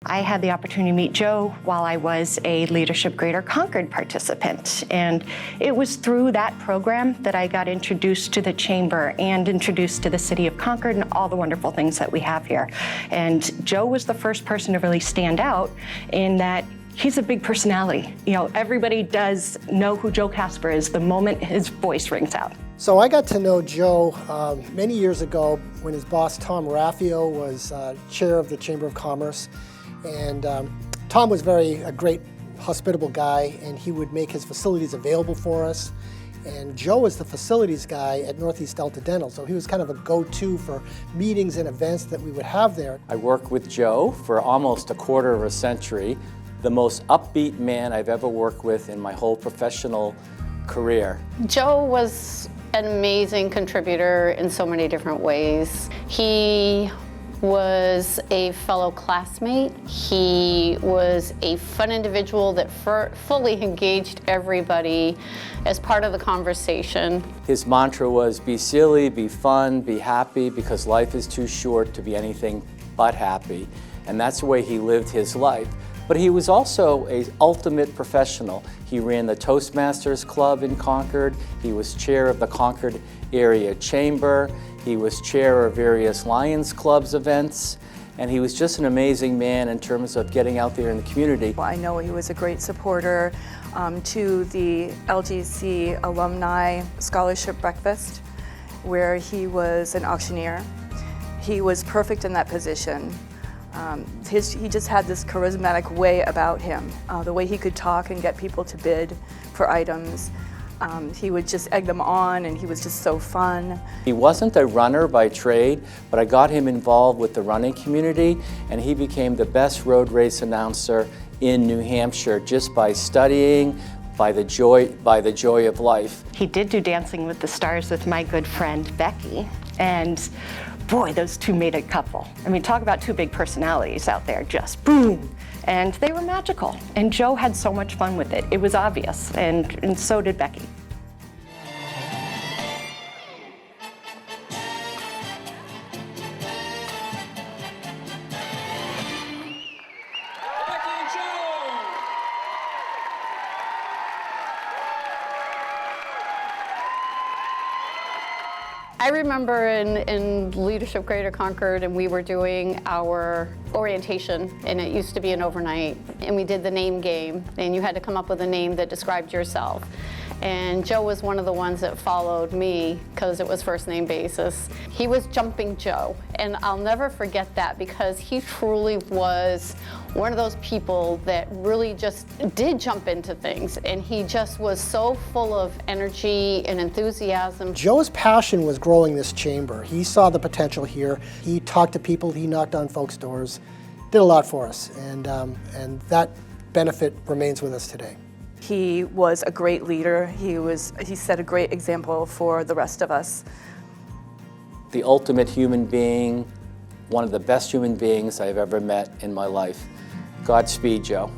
I had the opportunity to meet Joe while I was a Leadership Greater Concord participant. And it was through that program that I got introduced to the Chamber and introduced to the city of Concord and all the wonderful things that we have here. And Joe was the first person to really stand out in that he's a big personality. You know, everybody does know who Joe Kasper is the moment his voice rings out. So I got to know Joe many years ago when his boss, Tom Raffio, was chair of the Chamber of Commerce. And Tom was a great, hospitable guy, and he would make his facilities available for us. And Joe was the facilities guy at Northeast Delta Dental, so he was kind of a go-to for meetings and events that we would have there. I worked with Joe for almost a quarter of a century, the most upbeat man I've ever worked with in my whole professional career. Joe was an amazing contributor in so many different ways. He was a fellow classmate. He was a fun individual that fully engaged everybody as part of the conversation. His mantra was be silly, be fun, be happy, because life is too short to be anything but happy. And that's the way he lived his life. But he was also an ultimate professional. He ran the Toastmasters Club in Concord. He was chair of the Concord Area Chamber. He was chair of various Lions Clubs events. And he was just an amazing man in terms of getting out there in the community. I know he was a great supporter to the LGC Alumni Scholarship Breakfast, where he was an auctioneer. He was perfect in that position. He just had this charismatic way about him, the way he could talk and get people to bid for items. He would just egg them on, and he was just so fun. He wasn't a runner by trade, but I got him involved with the running community, and he became the best road race announcer in New Hampshire just by studying, by the joy of life. He did do Dancing with the Stars with my good friend Becky, and boy, those two made a couple. I mean, talk about two big personalities out there, just boom. And they were magical. And Joe had so much fun with it. It was obvious, and so did Becky. I remember in Leadership Greater Concord, and we were doing our orientation, and it used to be an overnight, and we did the name game, and you had to come up with a name that described yourself. And Joe was one of the ones that followed me because it was first name basis. He was Jumping Joe, and I'll never forget that because he truly was one of those people that really just did jump into things, and he just was so full of energy and enthusiasm. Joe's passion was growing this chamber. He saw the potential here. He talked to people, he knocked on folks' doors, did a lot for us, and that benefit remains with us today. He was a great leader. He set a great example for the rest of us. The ultimate human being, one of the best human beings I've ever met in my life. Godspeed, Joe.